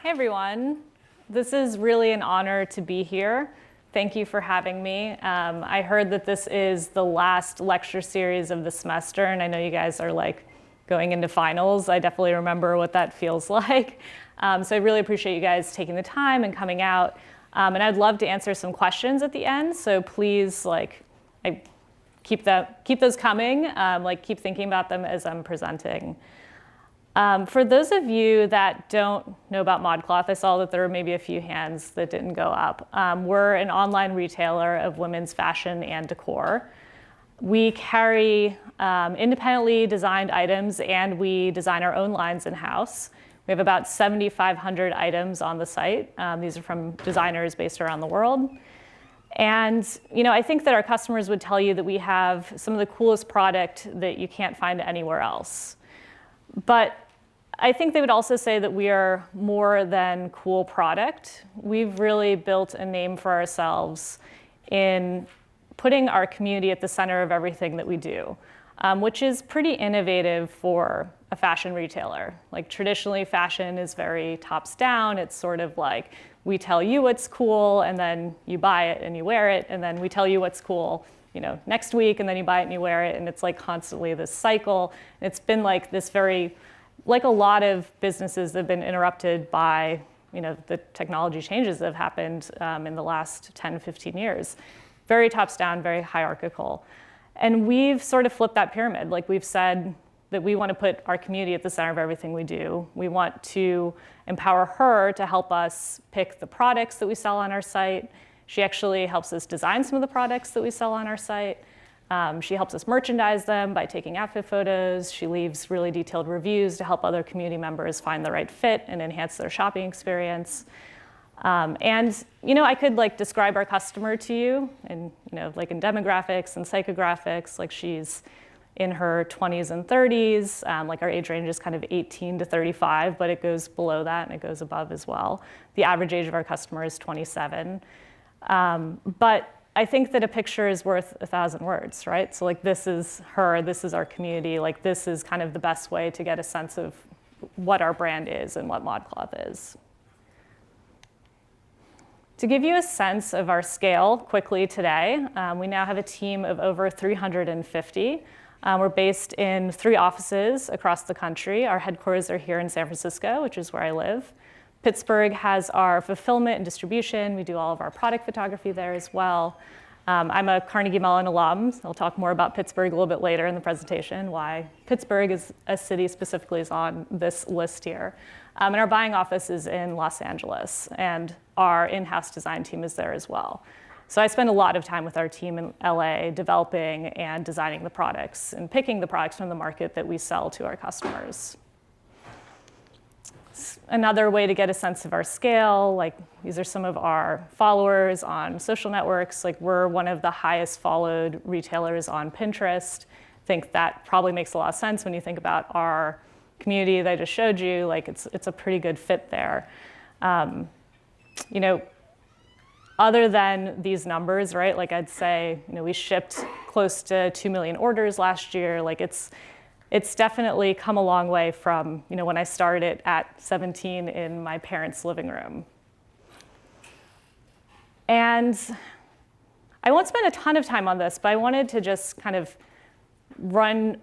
Hey everyone. This is really an honor to be here. Thank you for having me. I heard that this is the last lecture series of the semester, and I know you guys are like going into finals. I definitely remember what that feels like. So I really appreciate you guys taking the time and coming out. And I'd love to answer some questions at the end. So please, keep those coming. Keep thinking about them as I'm presenting. For those of you that don't know about ModCloth, I saw that there were maybe a few hands that didn't go up. We're an online retailer of women's fashion and decor. We carry independently designed items, and we design our own lines in-house. We have about 7,500 items on the site. These are from designers based around the world. And I think that our customers would tell you that we have some of the coolest product that you can't find anywhere else. But I think they would also say that we are more than cool product. We've really built a name for ourselves in putting our community at the center of everything that we do, which is pretty innovative for a fashion retailer. Like traditionally, fashion is very tops down. It's sort of like we tell you what's cool, and then you buy it and you wear it, and then we tell you what's cool next week, and then you buy it and you wear it, and it's like constantly this cycle. And it's been like this like a lot of businesses that have been interrupted by the technology changes that have happened in the last 10, 15 years. Very tops down, very hierarchical. And we've sort of flipped that pyramid. Like we've said that we want to put our community at the center of everything we do. We want to empower her to help us pick the products that we sell on our site. She actually helps us design some of the products that we sell on our site. She helps us merchandise them by taking outfit photos. She leaves really detailed reviews to help other community members find the right fit and enhance their shopping experience. I could describe our customer to you, and in demographics and psychographics. Like she's in her 20s and 30s. Our age range is kind of 18 to 35, but it goes below that and it goes above as well. The average age of our customer is 27. But I think that a picture is worth 1,000 words, right? So this is her, this is our community. This is kind of the best way to get a sense of what our brand is and what ModCloth is. To give you a sense of our scale quickly today, we now have a team of over 350. We're based in 3 offices across the country. Our headquarters are here in San Francisco, which is where I live. Pittsburgh has our fulfillment and distribution. We do all of our product photography there as well. I'm a Carnegie Mellon alum. So I'll talk more about Pittsburgh a little bit later in the presentation, why Pittsburgh as a city specifically is on this list here. And our buying office is in Los Angeles, and our in-house design team is there as well. So I spend a lot of time with our team in LA developing and designing the products and picking the products from the market that we sell to our customers. Another way to get a sense of our scale, these are some of our followers on social networks. We're one of the highest followed retailers on Pinterest. I think that probably makes a lot of sense when you think about our community that I just showed you. It's a pretty good fit there. Other than these numbers, right? I'd say, we shipped close to 2 million orders last year. It's definitely come a long way from when I started at 17 in my parents' living room. And I won't spend a ton of time on this, but I wanted to just kind of run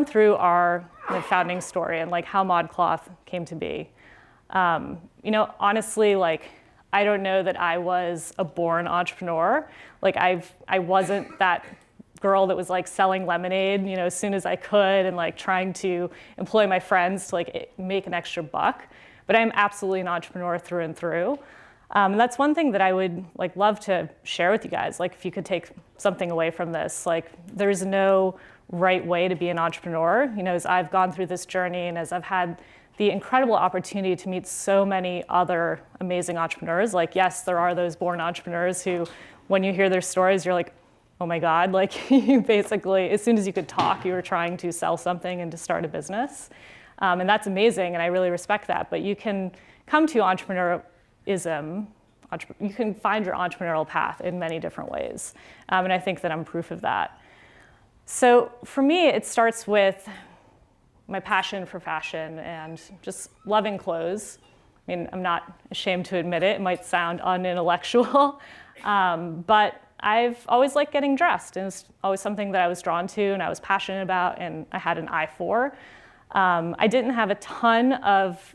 through our founding story and how ModCloth came to be. Honestly, I don't know that I was a born entrepreneur. I wasn't that girl that was selling lemonade, as soon as I could, and trying to employ my friends to make an extra buck. But I'm absolutely an entrepreneur through and through. And that's one thing that I would love to share with you guys. If you could take something away from this, there's no right way to be an entrepreneur. As I've gone through this journey and as I've had the incredible opportunity to meet so many other amazing entrepreneurs, yes, there are those born entrepreneurs who, when you hear their stories, you're like, oh my God, you basically, as soon as you could talk, you were trying to sell something and to start a business. And that's amazing, and I really respect that. But you can come to entrepreneurism, you can find your entrepreneurial path in many different ways. And I think that I'm proof of that. So for me, it starts with my passion for fashion and just loving clothes. mean, I'm not ashamed to admit it. It might sound unintellectual, but I've always liked getting dressed. And it's always something that I was drawn to and I was passionate about and I had an eye for. I didn't have a ton of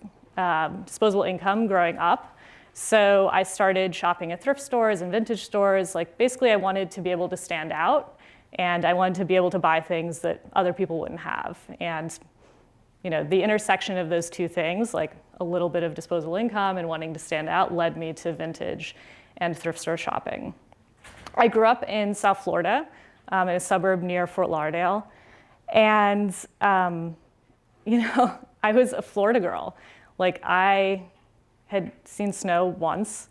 disposable income growing up. So I started shopping at thrift stores and vintage stores. Like basically I wanted to be able to stand out and I wanted to be able to buy things that other people wouldn't have. And the intersection of those two things, like a little bit of disposable income and wanting to stand out, led me to vintage and thrift store shopping. I grew up in South Florida, in a suburb near Fort Lauderdale. And, I was a Florida girl. Like I had seen snow once.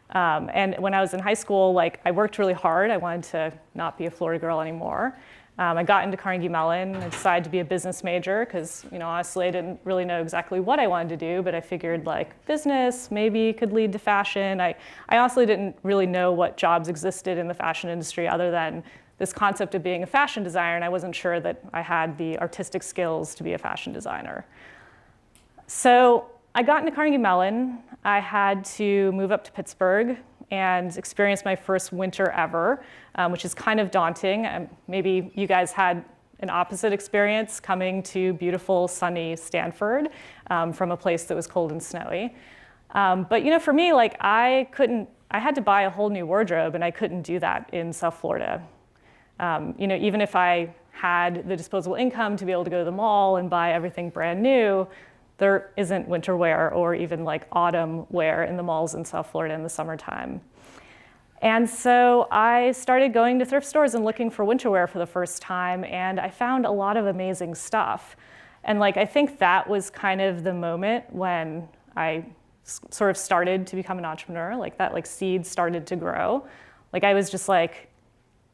And when I was in high school, like I worked really hard. I wanted to not be a Florida girl anymore. I got into Carnegie Mellon. I decided to be a business major because, honestly, I didn't really know exactly what I wanted to do, but I figured like business maybe could lead to fashion. I honestly didn't really know what jobs existed in the fashion industry other than this concept of being a fashion designer, and I wasn't sure that I had the artistic skills to be a fashion designer. So I got into Carnegie Mellon. I had to move up to Pittsburgh and experience my first winter ever, which is kind of daunting. Maybe you guys had an opposite experience coming to beautiful, sunny Stanford from a place that was cold and snowy. But for me, like I had to buy a whole new wardrobe, and I couldn't do that in South Florida. Even if I had the disposable income to be able to go to the mall and buy everything brand new, there isn't winter wear or even like autumn wear in the malls in South Florida in the summertime. And so I started going to thrift stores and looking for winter wear for the first time, and I found a lot of amazing stuff. And I think that was kind of the moment when I sort of started to become an entrepreneur, like that seed started to grow. Like I was just like,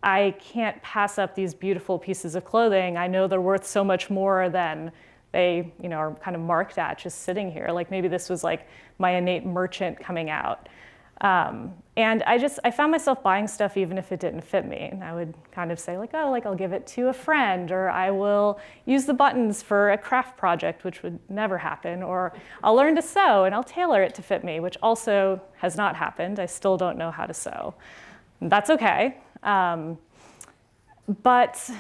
I can't pass up these beautiful pieces of clothing. I know they're worth so much more than they are kind of marked at just sitting here. Like maybe this was like my innate merchant coming out. And I found myself buying stuff even if it didn't fit me. And I would kind of say I'll give it to a friend, or I will use the buttons for a craft project, which would never happen, or I'll learn to sew and I'll tailor it to fit me, which also has not happened. I still don't know how to sew. That's okay. But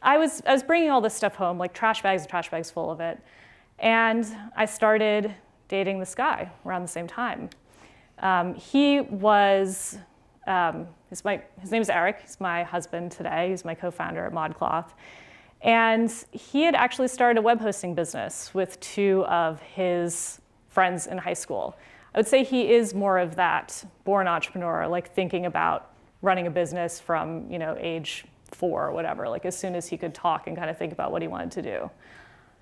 I was bringing all this stuff home, like trash bags and trash bags full of it. And I started dating this guy around the same time. He was, his name is Eric. He's my husband today. He's my co-founder at ModCloth. And he had actually started a web hosting business with two of his friends in high school. I would say he is more of that born entrepreneur, like thinking about running a business from age 4 or whatever, like as soon as he could talk and kind of think about what he wanted to do.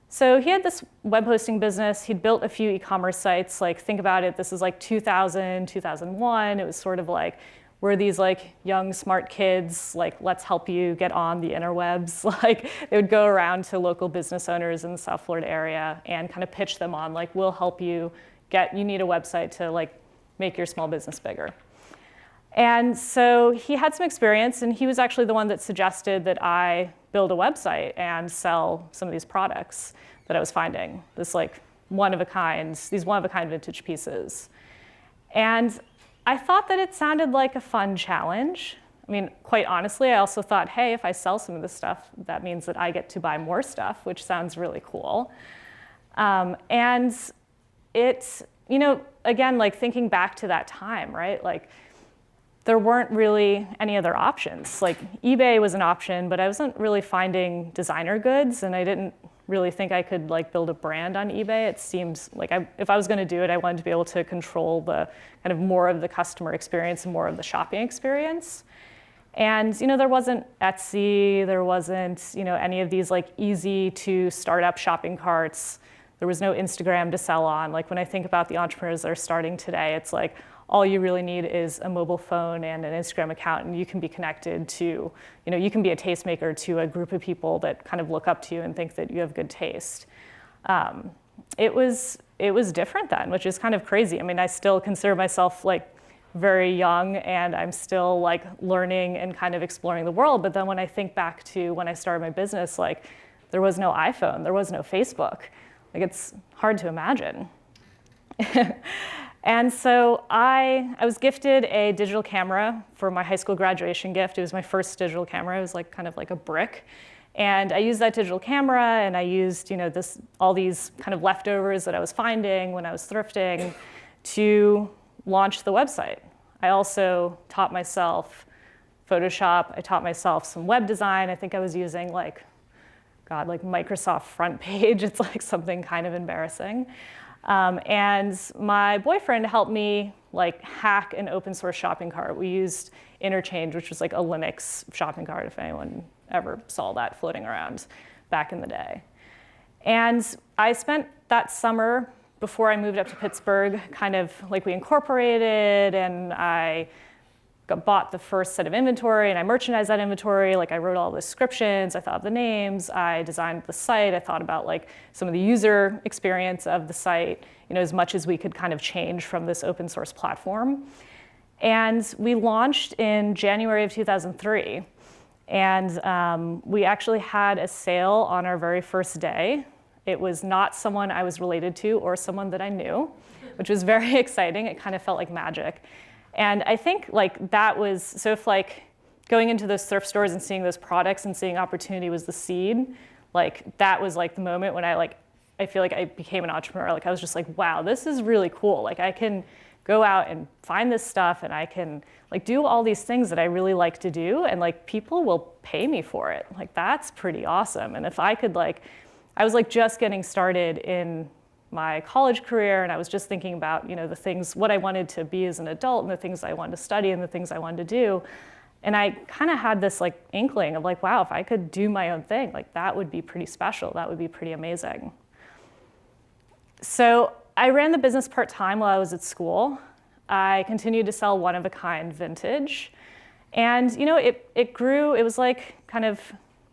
So he had this web hosting business. He'd built a few e-commerce sites. Like think about it, this is like 2000, 2001. It was sort of like, we're these like young, smart kids, like let's help you get on the interwebs. Like they would go around to local business owners in the South Florida area and kind of pitch them on like, we'll help you you need a website to like make your small business bigger. And so he had some experience, and he was actually the one that suggested that I build a website and sell some of these products that I was finding, these one-of-a-kind vintage pieces. And I thought that it sounded like a fun challenge. I mean, quite honestly, I also thought, hey, if I sell some of this stuff, that means that I get to buy more stuff, which sounds really cool. And it, again, like thinking back to that time, right? Like, there weren't really any other options. Like eBay was an option, but I wasn't really finding designer goods, and I didn't really think I could like build a brand on eBay. It seems like if I was going to do it, I wanted to be able to control the kind of more of the customer experience and more of the shopping experience. And there wasn't Etsy, there wasn't any of these like easy to start up shopping carts. There was no Instagram to sell on. Like when I think about the entrepreneurs that are starting today, it's like all you really need is a mobile phone and an Instagram account, and you can be connected to, you can be a tastemaker to a group of people that kind of look up to you and think that you have good taste. It was different then, which is kind of crazy. I mean, I still consider myself like very young, and I'm still like learning and kind of exploring the world. But then when I think back to when I started my business, like there was no iPhone, there was no Facebook. Like it's hard to imagine. And so I was gifted a digital camera for my high school graduation gift. It was my first digital camera. It was like kind of like a brick. And I used that digital camera, and I used all these kind of leftovers that I was finding when I was thrifting to launch the website. I also taught myself Photoshop. I taught myself some web design. I think I was using like Microsoft Front Page. It's like something kind of embarrassing. And my boyfriend helped me like hack an open source shopping cart. We used Interchange, which was like a Linux shopping cart, if anyone ever saw that floating around back in the day. And I spent that summer before I moved up to Pittsburgh, kind of like we incorporated, and I bought the first set of inventory, and I merchandised that inventory. Like I wrote all the descriptions, I thought of the names, I designed the site, I thought about like some of the user experience of the site, as much as we could kind of change from this open source platform. And we launched in January of 2003. And we actually had a sale on our very first day. It was not someone I was related to or someone that I knew, which was very exciting. It kind of felt like magic. And I think like that was, so if like going into those thrift stores and seeing those products and seeing opportunity was the seed, like that was like the moment when I feel like I became an entrepreneur. Like I was just like, wow, this is really cool. Like I can go out and find this stuff, and I can like do all these things that I really like to do, and like people will pay me for it. Like that's pretty awesome. And if I could I was like just getting started in my college career, and I was just thinking about the things, what I wanted to be as an adult, and the things I wanted to study, and the things I wanted to do. And I kind of had this like inkling of like, wow, if I could do my own thing, like that would be pretty special. That would be pretty amazing. So I ran the business part-time while I was at school. I continued to sell one-of-a-kind vintage. And it grew. It was like kind of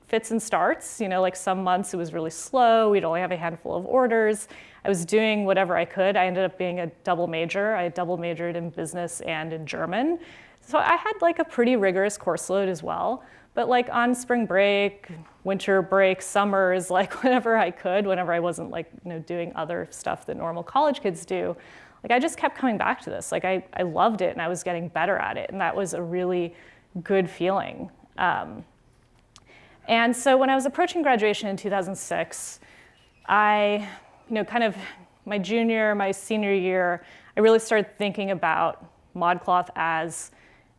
fits and starts. Like some months it was really slow. We'd only have a handful of orders. I was doing whatever I could. I ended up being a double major. I double majored in business and in German. So I had like a pretty rigorous course load as well. But like on spring break, winter break, summers, like whenever I could, whenever I wasn't like doing other stuff that normal college kids do, like I just kept coming back to this. Like I loved it, and I was getting better at it, and that was a really good feeling. And so when I was approaching graduation in 2006, I, kind of my senior year, I really started thinking about ModCloth as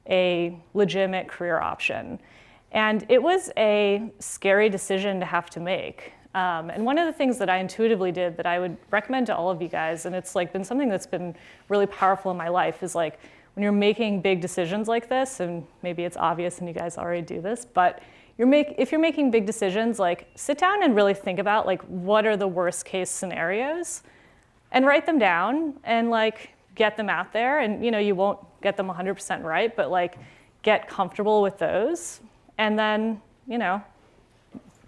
a legitimate career option. And it was a scary decision to have to make. And one of the things that I intuitively did that I would recommend to all of you guys, and it's like been something that's been really powerful in my life, is like when you're making big decisions like this, and maybe it's obvious and you guys already do this, but if you're making big decisions, like sit down and really think about like what are the worst case scenarios, and write them down and like get them out there. And you won't get them 100% right, but like get comfortable with those. And then,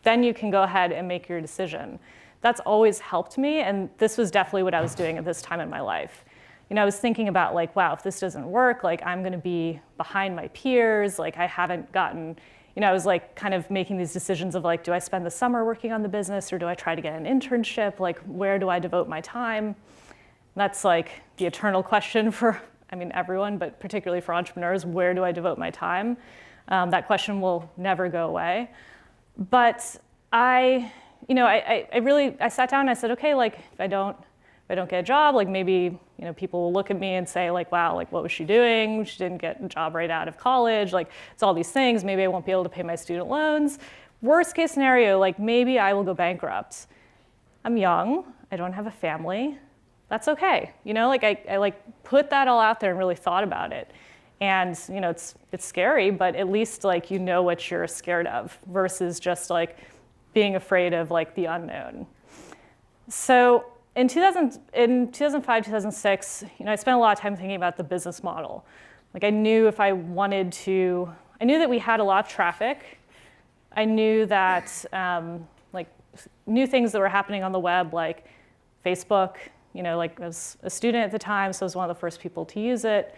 then you can go ahead and make your decision. That's always helped me, and this was definitely what I was doing at this time in my life. I was thinking about like, wow, if this doesn't work, like I'm gonna be behind my peers, like I haven't gotten, I was like kind of making these decisions of like, do I spend the summer working on the business, or do I try to get an internship? Like, where do I devote my time? That's like the eternal question for, everyone, but particularly for entrepreneurs, where do I devote my time? That question will never go away. But I sat down and I said, okay, like if I don't get a job, like maybe people will look at me and say like, wow, like what was she doing? She didn't get a job right out of college. Like it's all these things. Maybe I won't be able to pay my student loans. Worst case scenario, like maybe I will go bankrupt. I'm young. I don't have a family. That's okay. I like put that all out there and really thought about it. And it's scary, but at least like what you're scared of versus just like being afraid of like the unknown. So in 2005, 2006, I spent a lot of time thinking about the business model. Like I knew that we had a lot of traffic. I knew that like new things that were happening on the web, like Facebook. Like I was a student at the time, so I was one of the first people to use it.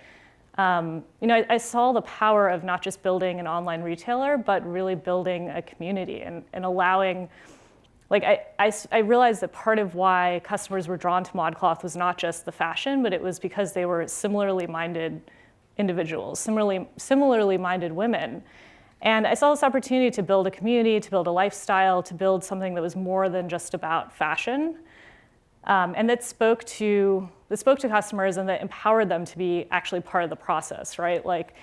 I saw the power of not just building an online retailer, but really building a community and allowing I realized that part of why customers were drawn to ModCloth was not just the fashion, but it was because they were similarly minded individuals, similarly minded women. And I saw this opportunity to build a community, to build a lifestyle, to build something that was more than just about fashion, and that spoke to customers and that empowered them to be actually part of the process, right? Like,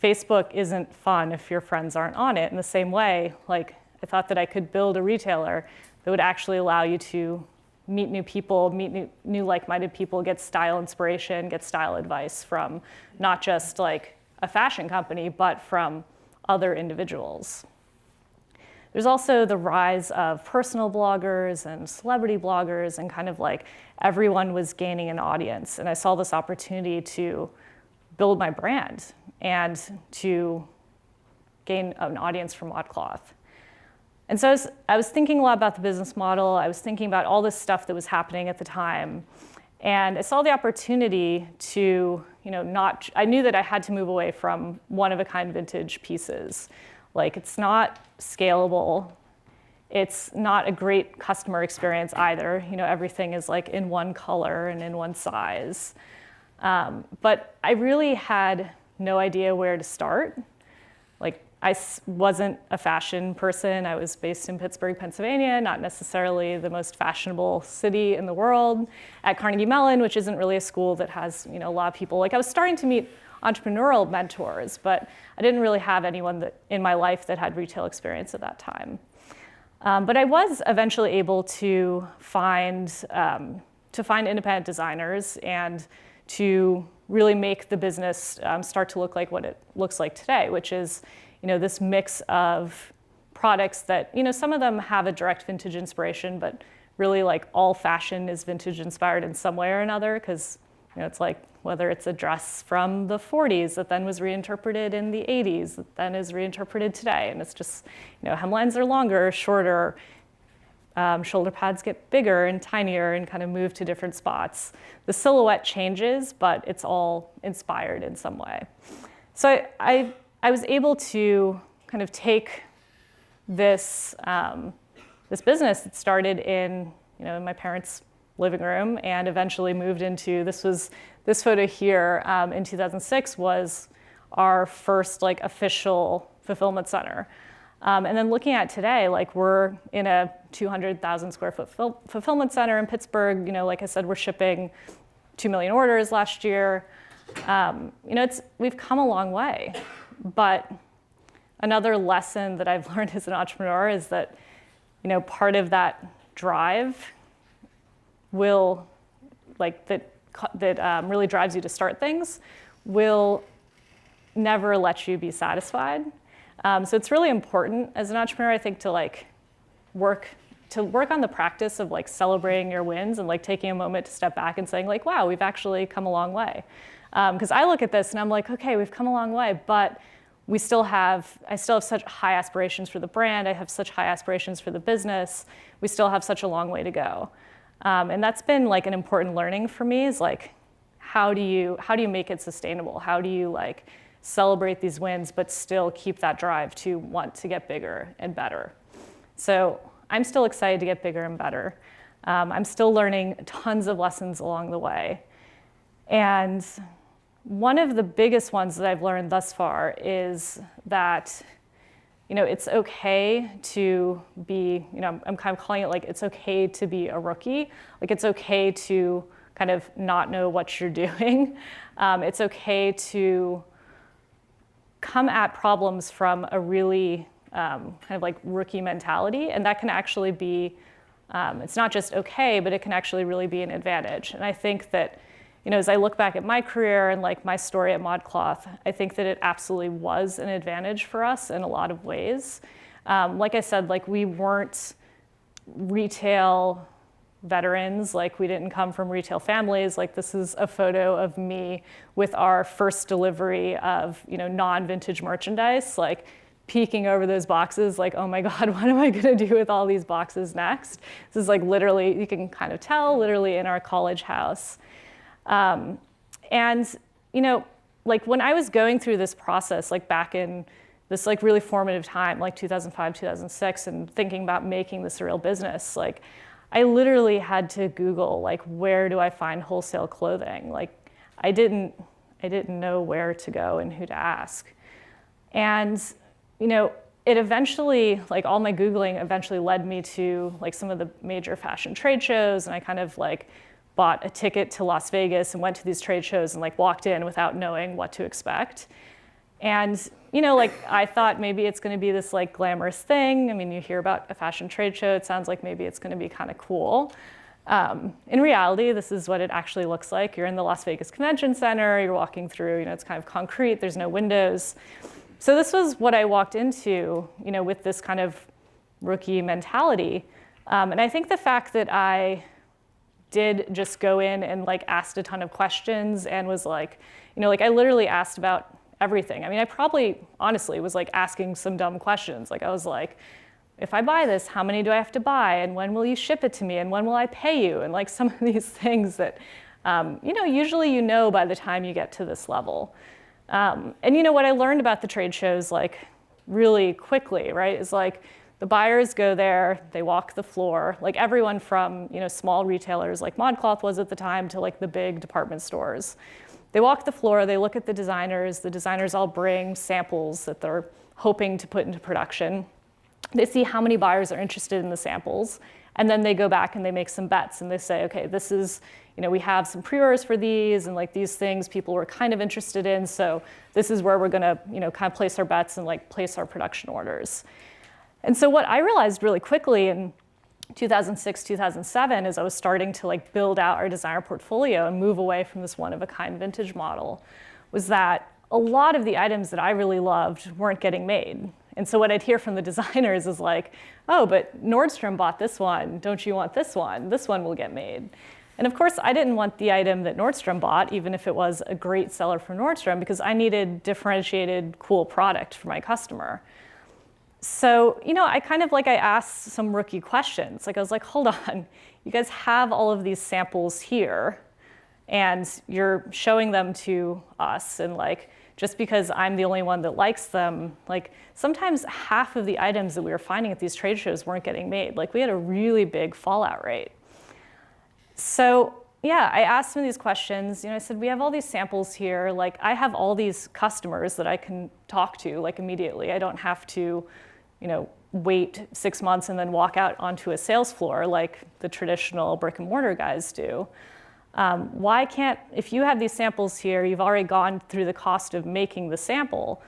Facebook isn't fun if your friends aren't on it. In the same way, like, I thought that I could build a retailer that would actually allow you to meet new people, meet new like-minded people, get style inspiration, get style advice from not just like a fashion company, but from other individuals. There's also the rise of personal bloggers and celebrity bloggers, and kind of like everyone was gaining an audience. And I saw this opportunity to build my brand and to gain an audience from ModCloth. And so I was thinking a lot about the business model. I was thinking about all this stuff that was happening at the time. And I saw the opportunity to, I knew that I had to move away from one-of-a-kind vintage pieces. Like, it's not scalable. It's not a great customer experience either. Everything is like in one color and in one size. But I really had no idea where to start. Like, I wasn't a fashion person. I was based in Pittsburgh, Pennsylvania, not necessarily the most fashionable city in the world, at Carnegie Mellon, which isn't really a school that has a lot of people. Like, I was starting to meet entrepreneurial mentors, but I didn't really have anyone in my life that had retail experience at that time. But I was eventually able to find independent designers and to really make the business start to look like what it looks like today, which is this mix of products that, some of them have a direct vintage inspiration, but really like all fashion is vintage inspired in some way or another, because it's like whether it's a dress from the 40s that then was reinterpreted in the 80s that then is reinterpreted today. And it's just, hemlines are longer, shorter, shoulder pads get bigger and tinier and kind of move to different spots. The silhouette changes, but it's all inspired in some way. So I was able to kind of take this business that started in my parents' living room and eventually moved into this photo here in 2006 was our first like official fulfillment center. And then looking at today, like, we're in a 200,000 square foot fulfillment center in Pittsburgh. Like I said, we're shipping 2 million orders last year. We've come a long way. But another lesson that I've learned as an entrepreneur is that, part of that drive will, that really drives you to start things, will never let you be satisfied. So it's really important as an entrepreneur, I think, to work on the practice of celebrating your wins and taking a moment to step back and saying wow, we've actually come a long way. Because I look at this and I'm like, okay, we've come a long way, but I still have such high aspirations for the brand. I have such high aspirations for the business. We still have such a long way to go. And that's been an important learning for me is how do you make it sustainable? How do you celebrate these wins, but still keep that drive to want to get bigger and better? So I'm still excited to get bigger and better. I'm still learning tons of lessons along the way. And one of the biggest ones that I've learned thus far is that, it's okay to be, I'm kind of calling it it's okay to be a rookie. It's okay to kind of not know what you're doing. It's okay to come at problems from a really kind of rookie mentality. And that can actually be, it's not just okay, but it can actually really be an advantage. And I think that, as I look back at my career and my story at ModCloth, I think that it absolutely was an advantage for us in a lot of ways. Like I said, we weren't retail veterans, we didn't come from retail families. This is a photo of me with our first delivery of non-vintage merchandise, peeking over those boxes, oh my God, what am I gonna do with all these boxes next? This is literally, you can kind of tell, literally in our college house. And when I was going through this process, back in this like really formative time, like 2005, 2006, and thinking about making this a real business, like I literally had to Google, like, where do I find wholesale clothing? Like, I didn't know where to go and who to ask. And, you know, it eventually, like all my Googling eventually led me to like some of the major fashion trade shows, and I kind of like bought a ticket to Las Vegas and went to these trade shows and like walked in without knowing what to expect. And, you know, like I thought maybe it's going to be this like glamorous thing. I mean, you hear about a fashion trade show, it sounds like maybe it's going to be kind of cool. In reality, this is what it actually looks like. You're in the Las Vegas Convention Center, you're walking through, you know, it's kind of concrete, there's no windows. So this was what I walked into, you know, with this kind of rookie mentality. And I think the fact that I did just go in and like asked a ton of questions and was like, you know, like I literally asked about everything. I mean, I probably honestly was like asking some dumb questions. Like I was like, if I buy this, how many do I have to buy? And when will you ship it to me? And when will I pay you? And like some of these things that, you know, usually you know by the time you get to this level. And you know, what I learned about the trade shows like really quickly, right, is like the buyers go there, they walk the floor, like everyone from, you know, small retailers like ModCloth was at the time to like the big department stores. They walk the floor, they look at the designers all bring samples that they're hoping to put into production. They see how many buyers are interested in the samples, and then they go back and they make some bets and they say, okay, this is, you know, we have some pre-orders for these and like these things people were kind of interested in, so this is where we're gonna, you know, kind of place our bets and like place our production orders. And so what I realized really quickly in 2006, 2007, as I was starting to like build out our designer portfolio and move away from this one-of-a-kind vintage model, was that a lot of the items that I really loved weren't getting made. And so what I'd hear from the designers is like, oh, but Nordstrom bought this one. Don't you want this one? This one will get made. And of course, I didn't want the item that Nordstrom bought, even if it was a great seller for Nordstrom, because I needed differentiated, cool product for my customer. So, you know, I kind of like, I asked some rookie questions. Like I was like, hold on, you guys have all of these samples here and you're showing them to us, and like, just because I'm the only one that likes them, like sometimes half of the items that we were finding at these trade shows weren't getting made. Like we had a really big fallout rate. So yeah, I asked them these questions. You know, I said, we have all these samples here. Like I have all these customers that I can talk to like immediately. I don't have to, you know, wait 6 months and then walk out onto a sales floor like the traditional brick and mortar guys do. Why can't, if you have these samples here, you've already gone through the cost of making the sample,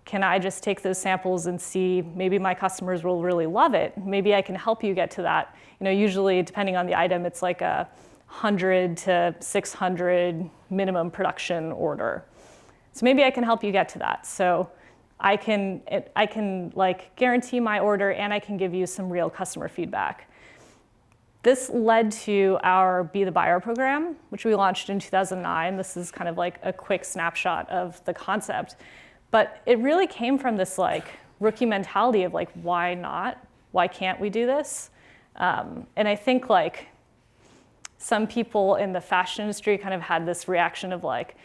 can I just take those samples and see, maybe my customers will really love it. Maybe I can help you get to that. You know, usually depending on the item, it's like a 100 to 600 minimum production order. So maybe I can help you get to that. So I can like guarantee my order and I can give you some real customer feedback. This led to our Be the Buyer program, which we launched in 2009. This is kind of like a quick snapshot of the concept. But it really came from this like rookie mentality of like, why not? Why can't we do this? And I think like some people in the fashion industry kind of had this reaction of like,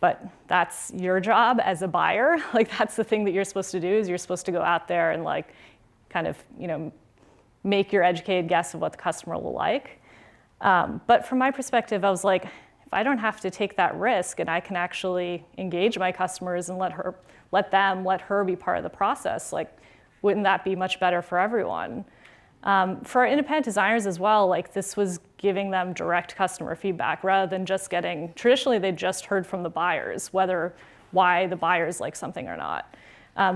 but that's your job as a buyer. Like that's the thing that you're supposed to do, is you're supposed to go out there and like kind of, you know, make your educated guess of what the customer will like. But from my perspective, I was like, if I don't have to take that risk and I can actually engage my customers and let her be part of the process, like, wouldn't that be much better for everyone? For our independent designers as well, like this was giving them direct customer feedback rather than just getting, traditionally they just heard from the buyers, why the buyers like something or not.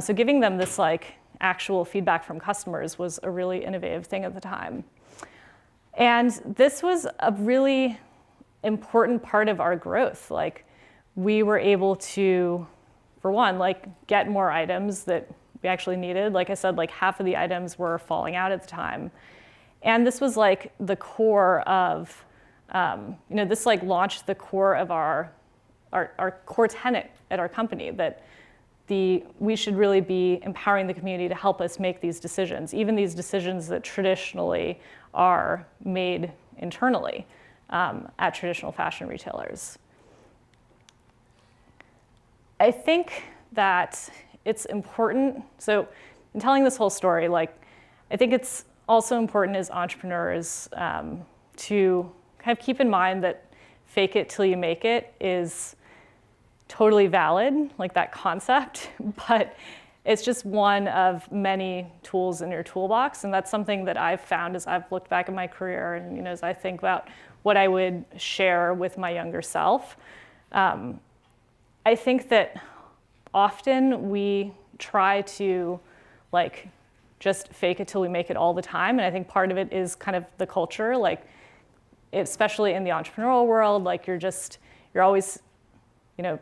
So giving them this like actual feedback from customers was a really innovative thing at the time. And this was a really important part of our growth. Like we were able to, for one, like get more items that we actually needed. Like I said, like half of the items were falling out at the time. And this was like the core of, you know, this like launched the core of our core tenet at our company, that we should really be empowering the community to help us make these decisions, even these decisions that traditionally are made internally at traditional fashion retailers. I think that it's important. So in telling this whole story, like, I think it's also important as entrepreneurs to kind of keep in mind that fake it till you make it is totally valid, like that concept, but it's just one of many tools in your toolbox. And that's something that I've found as I've looked back at my career and, you know, as I think about what I would share with my younger self. I think that often we try to like just fake it till we make it all the time. And I think part of it is kind of the culture, like especially in the entrepreneurial world, like you're always, you know,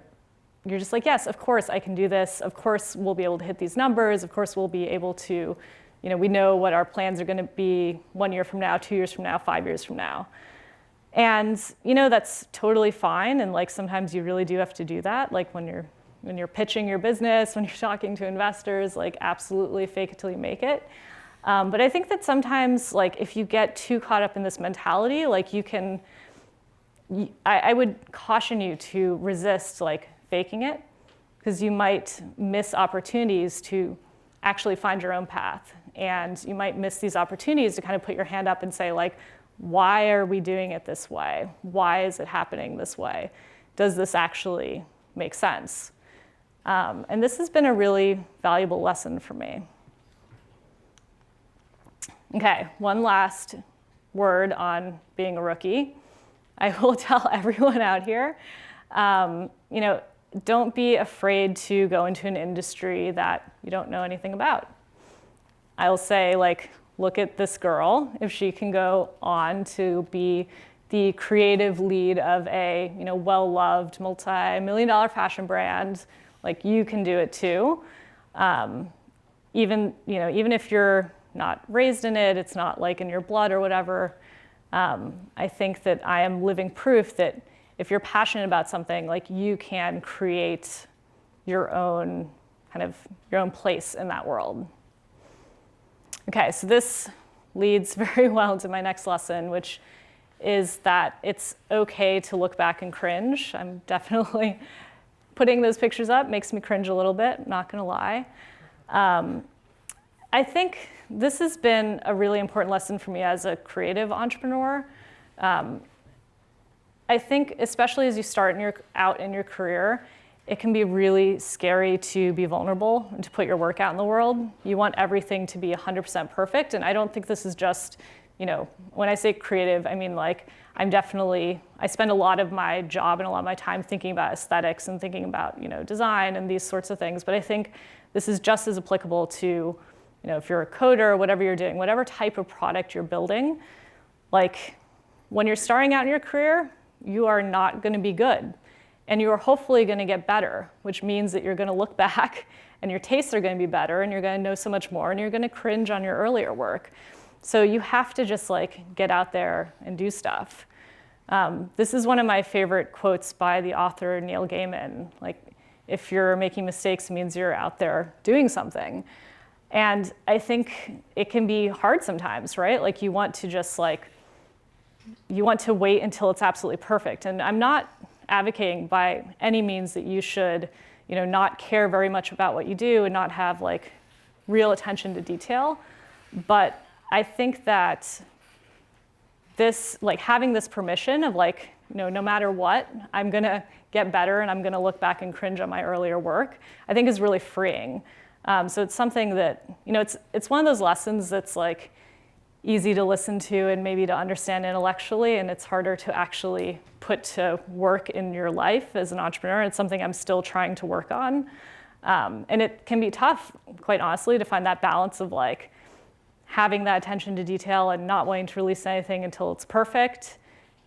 you're just like, yes, of course I can do this. Of course we'll be able to hit these numbers. Of course we'll be able to, you know, we know what our plans are going to be 1 year from now, 2 years from now, 5 years from now. And, you know, that's totally fine. And like sometimes you really do have to do that. Like when you're pitching your business, when you're talking to investors, like absolutely fake it till you make it. But I think that sometimes like if you get too caught up in this mentality, like I would caution you to resist like faking it, because you might miss opportunities to actually find your own path. And you might miss these opportunities to kind of put your hand up and say like, why are we doing it this way? Why is it happening this way? Does this actually make sense? And this has been a really valuable lesson for me. Okay, one last word on being a rookie. I will tell everyone out here, you know, don't be afraid to go into an industry that you don't know anything about. I will say, like, look at this girl. If she can go on to be the creative lead of a, you know, well-loved multi-million-dollar fashion brand, like you can do it too. Even if you're not raised in it, it's not like in your blood or whatever. I think that I am living proof that if you're passionate about something, like you can create your own place in that world. Okay, so this leads very well into my next lesson, which is that it's okay to look back and cringe. I'm definitely putting those pictures up makes me cringe a little bit, not gonna lie. I think this has been a really important lesson for me as a creative entrepreneur. I think especially as you start out in your career, it can be really scary to be vulnerable and to put your work out in the world. You want everything to be 100% perfect, and I don't think this is just, you know, when I say creative, I mean like I spend a lot of my job and a lot of my time thinking about aesthetics and thinking about, you know, design and these sorts of things, but I think this is just as applicable to, you know, if you're a coder, whatever you're doing, whatever type of product you're building, like when you're starting out in your career, you are not going to be good. And you are hopefully going to get better, which means that you're going to look back and your tastes are going to be better and you're going to know so much more and you're going to cringe on your earlier work. So you have to just like get out there and do stuff. This is one of my favorite quotes by the author Neil Gaiman. Like, if you're making mistakes, it means you're out there doing something. And I think it can be hard sometimes, right? Like you want to wait until it's absolutely perfect. And I'm not advocating by any means that you should, you know, not care very much about what you do and not have like real attention to detail. But I think that this, like having this permission of like, you know, no matter what, I'm gonna get better and I'm gonna look back and cringe on my earlier work, I think is really freeing. So it's something that, you know, it's one of those lessons that's like easy to listen to and maybe to understand intellectually, and it's harder to actually put to work in your life as an entrepreneur. It's something I'm still trying to work on. And it can be tough, quite honestly, to find that balance of like having that attention to detail and not wanting to release anything until it's perfect,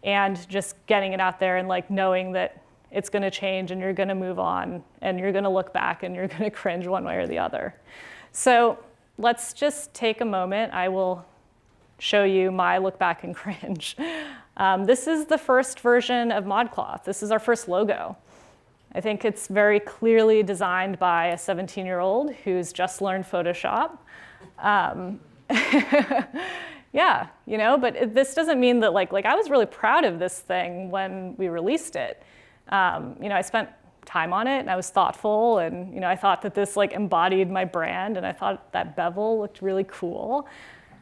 and just getting it out there and like knowing that it's going to change and you're going to move on and you're going to look back and you're going to cringe one way or the other. So let's just take a moment. I will show you my look back and cringe. This is the first version of ModCloth. This is our first logo. I think it's very clearly designed by a 17-year-old who's just learned Photoshop. Yeah, you know, but this doesn't mean that like I was really proud of this thing when we released it. You know, I spent time on it, and I was thoughtful, and I thought that this like embodied my brand, and I thought that bevel looked really cool.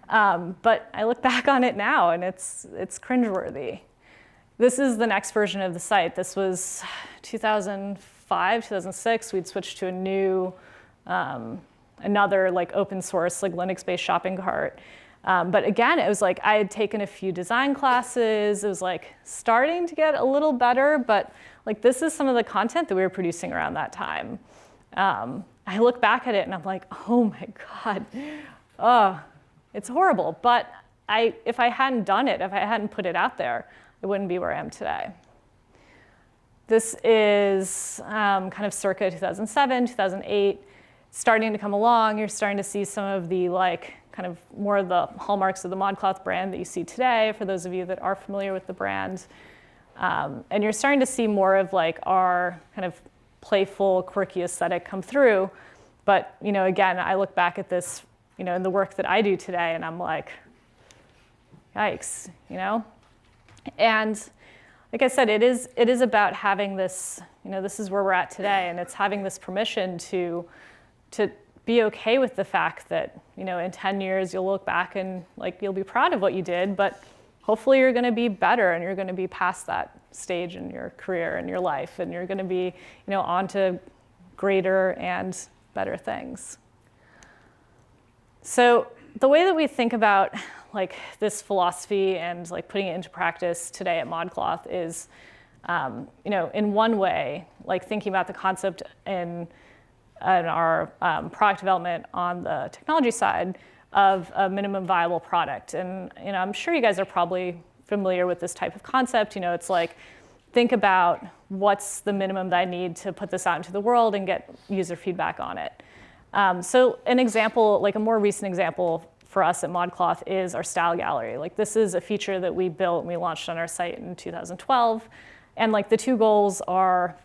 But I look back on it now, and it's cringeworthy. This is the next version of the site. This was 2005, 2006. We'd switched to a new, another like open source, like Linux-based shopping cart. But again, it was like I had taken a few design classes. It was like starting to get a little better, but like this is some of the content that we were producing around that time. I look back at it and I'm like, oh my God, oh, it's horrible. But if I hadn't done it, if I hadn't put it out there, I wouldn't be where I am today. This is kind of circa 2007, 2008, starting to come along. You're starting to see some of the like kind of more of the hallmarks of the ModCloth brand that you see today, for those of you that are familiar with the brand. And you're starting to see more of like our kind of playful, quirky aesthetic come through. But again, I look back at this in the work that I do today, and I'm like, yikes, And like I said, it is about having this, this is where we're at today, and it's having this permission to be okay with the fact that, in 10 years you'll look back and like you'll be proud of what you did, but hopefully you're going to be better and you're going to be past that stage in your career and your life, and you're going to be, on to greater and better things. So the way that we think about like this philosophy and like putting it into practice today at ModCloth is, in one way, like thinking about the concept in our product development on the technology side of a minimum viable product. And I'm sure you guys are probably familiar with this type of concept. It's like, think about what's the minimum that I need to put this out into the world and get user feedback on it. So an example, like a more recent example for us at ModCloth is our style gallery. Like this is a feature that we built and we launched on our site in 2012. And like the two goals are,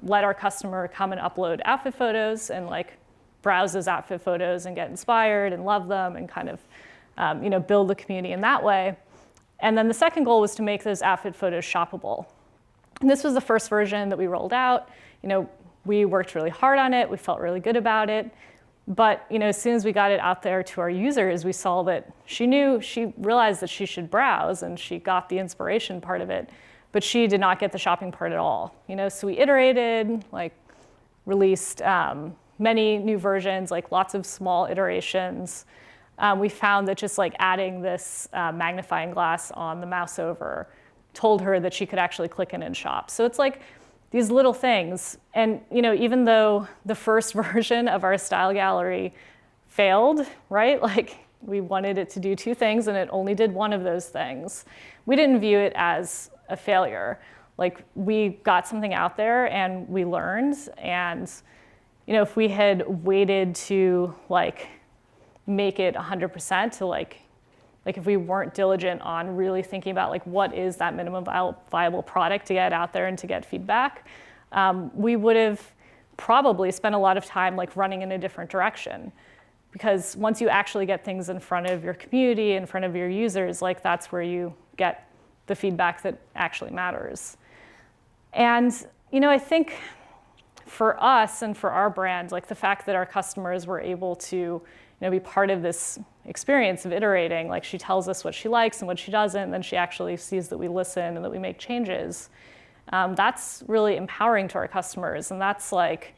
let our customer come and upload outfit photos and like browse those outfit photos and get inspired and love them and kind of, build the community in that way. And then the second goal was to make those outfit photos shoppable. And this was the first version that we rolled out. We worked really hard on it. We felt really good about it. But as soon as we got it out there to our users, we saw that she realized that she should browse, and she got the inspiration part of it, but she did not get the shopping part at all. So we iterated, like released many new versions, like lots of small iterations. We found that just like adding this magnifying glass on the mouse over told her that she could actually click in and shop. So it's like these little things. And even though the first version of our style gallery failed, right? Like we wanted it to do two things and it only did one of those things. We didn't view it as a failure. Like we got something out there and we learned. And if we had waited to like make it 100% to like if we weren't diligent on really thinking about like what is that minimum viable product to get out there and to get feedback, we would have probably spent a lot of time like running in a different direction. Because once you actually get things in front of your community, in front of your users, like that's where you get the feedback that actually matters. And I think for us and for our brand, like the fact that our customers were able to be part of this experience of iterating, like she tells us what she likes and what she doesn't, and then she actually sees that we listen and that we make changes. That's really empowering to our customers, and that's like,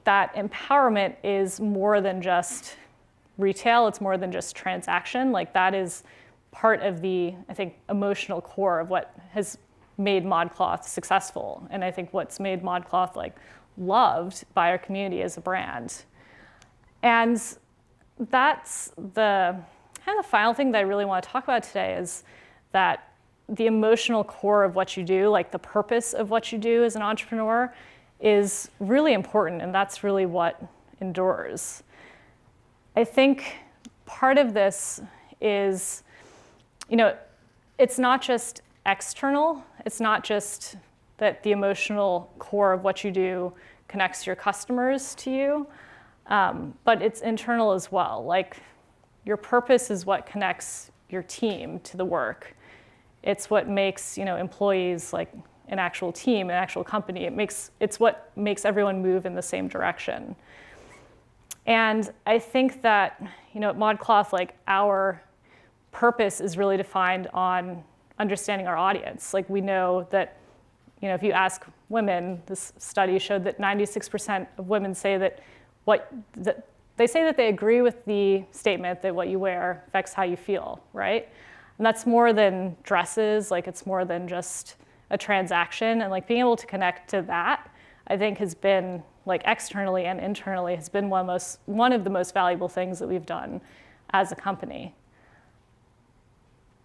that empowerment is more than just retail, it's more than just transaction. Like that is part of the, I think, emotional core of what has made ModCloth successful, and I think what's made ModCloth like loved by our community as a brand. And that's the kind of the final thing that I really want to talk about today is that the emotional core of what you do, like the purpose of what you do as an entrepreneur, is really important, and that's really what endures. I think part of this is, it's not just external, it's not just that the emotional core of what you do connects your customers to you, but it's internal as well. Like your purpose is what connects your team to the work. It's what makes employees like an actual team, an actual company. It's what makes everyone move in the same direction. And I think that, at ModCloth, like, our purpose is really defined on understanding our audience. Like, we know that, if you ask women, this study showed that 96% of women say that they say that they agree with the statement that what you wear affects how you feel, right? And that's more than dresses, like, it's more than just a transaction. And, like, being able to connect to that, I think, has been, like, externally and internally, has been one of the most valuable things that we've done as a company.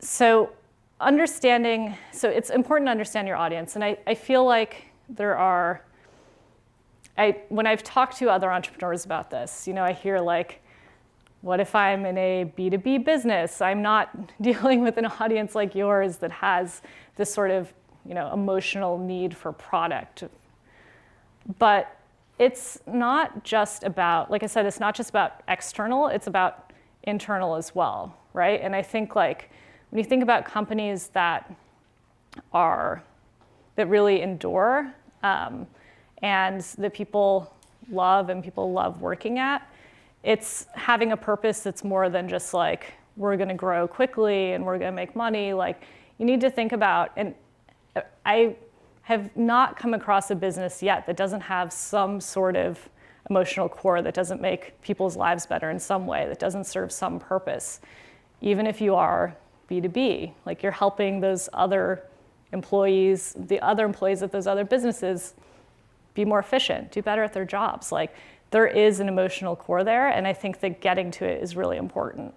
So it's important to understand your audience. And I feel like when I've talked to other entrepreneurs about this, I hear, like, what if I'm in a B2B business? I'm not dealing with an audience like yours that has this sort of, emotional need for product. But it's not just about, like I said, it's not just about external, it's about internal as well, right? And I think, like, when you think about companies that really endure and that people love working at, it's having a purpose that's more than just, like, we're going to grow quickly and we're going to make money. Like, you need to think about, and I have not come across a business yet that doesn't have some sort of emotional core, that doesn't make people's lives better in some way, that doesn't serve some purpose. Even if you are B2B, like, you're helping those other employees, the other employees at those other businesses, be more efficient, do better at their jobs. Like, there is an emotional core there, and I think that getting to it is really important.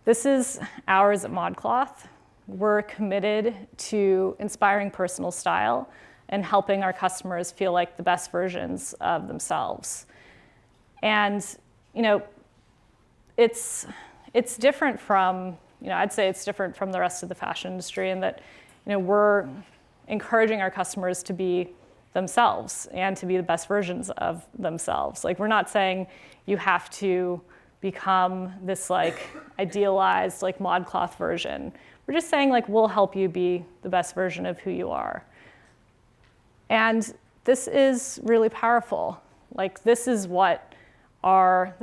This is ours at ModCloth. We're committed to inspiring personal style and helping our customers feel like the best versions of themselves. And, it's different from, I'd say it's different from the rest of the fashion industry in that, we're encouraging our customers to be themselves and to be the best versions of themselves. Like, we're not saying you have to become this, like, idealized, like, ModCloth version. We're just saying, like, we'll help you be the best version of who you are. And this is really powerful. Like, this is what our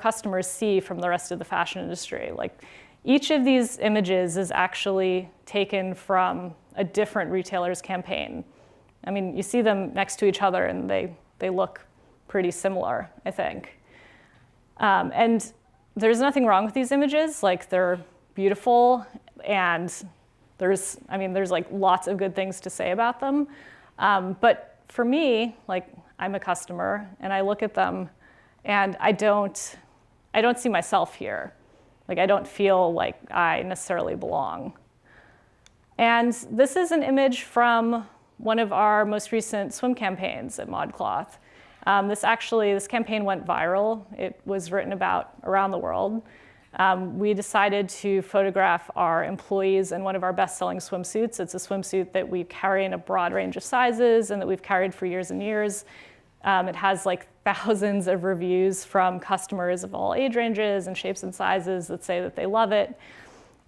customers see from the rest of the fashion industry. Like, each of these images is actually taken from a different retailer's campaign. I mean, you see them next to each other and they look pretty similar, I think. And there's nothing wrong with these images. Like, they're beautiful, and there's like lots of good things to say about them. But for me, like, I'm a customer and I look at them and I don't see myself here. Like, I don't feel like I necessarily belong. And this is an image from one of our most recent swim campaigns at ModCloth. This campaign went viral. It was written about around the world. We decided to photograph our employees in one of our best-selling swimsuits. It's a swimsuit that we carry in a broad range of sizes and that we've carried for years and years. It has, like, thousands of reviews from customers of all age ranges and shapes and sizes that say that they love it.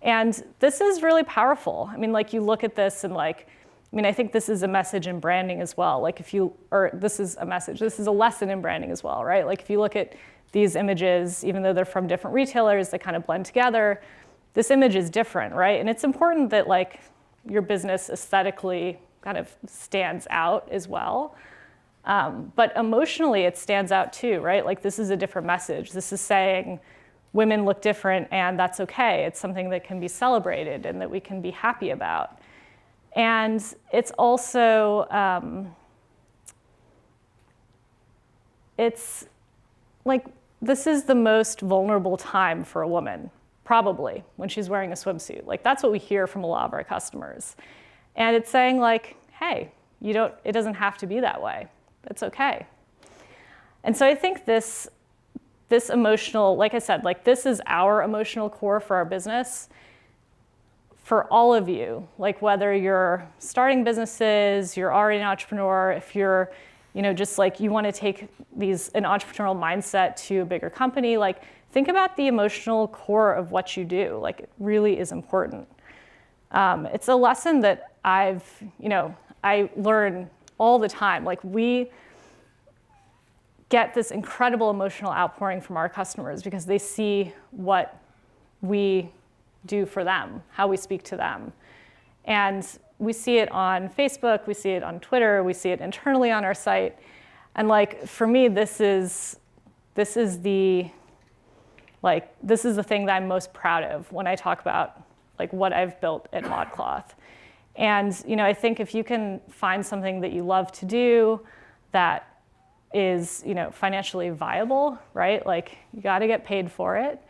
And this is really powerful. I mean, like, you look at this and, like, I think this is a message in branding as well. Like, this is a lesson in branding as well, right? Like, if you look at these images, even though they're from different retailers, they kind of blend together. This image is different, right? And it's important that, like, your business aesthetically kind of stands out as well. But emotionally, it stands out too, right? Like, this is a different message. This is saying women look different and that's okay. It's something that can be celebrated and that we can be happy about. And it's also, it's like, this is the most vulnerable time for a woman, probably, when she's wearing a swimsuit. Like, that's what we hear from a lot of our customers. And it's saying, like, hey, it doesn't have to be that way. It's okay. And so I think this emotional, like I said, like, this is our emotional core for our business. For all of you, like, whether you're starting businesses, you're already an entrepreneur, if you're, just like, you want to take an entrepreneurial mindset to a bigger company, like, think about the emotional core of what you do. Like, it really is important. It's a lesson that I learn all the time. Like, we get this incredible emotional outpouring from our customers because they see what we do for them, how we speak to them. And we see it on Facebook, we see it on Twitter, we see it internally on our site. And like, for me, this is the thing that I'm most proud of when I talk about like what I've built at ModCloth. And I think if you can find something that you love to do that is financially viable, right? Like, you got to get paid for it.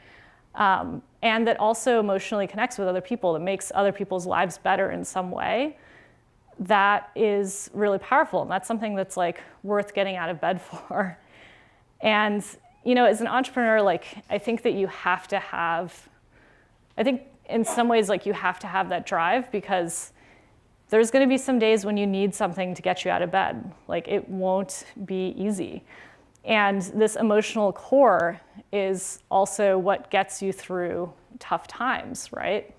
And that also emotionally connects with other people, that makes other people's lives better in some way, that is really powerful. And that's something that's like worth getting out of bed for. And as an entrepreneur, like, I think that you have to have, in some ways, like, you have to have that drive, because there's going to be some days when you need something to get you out of bed. Like, it won't be easy. And this emotional core is also what gets you through tough times, right?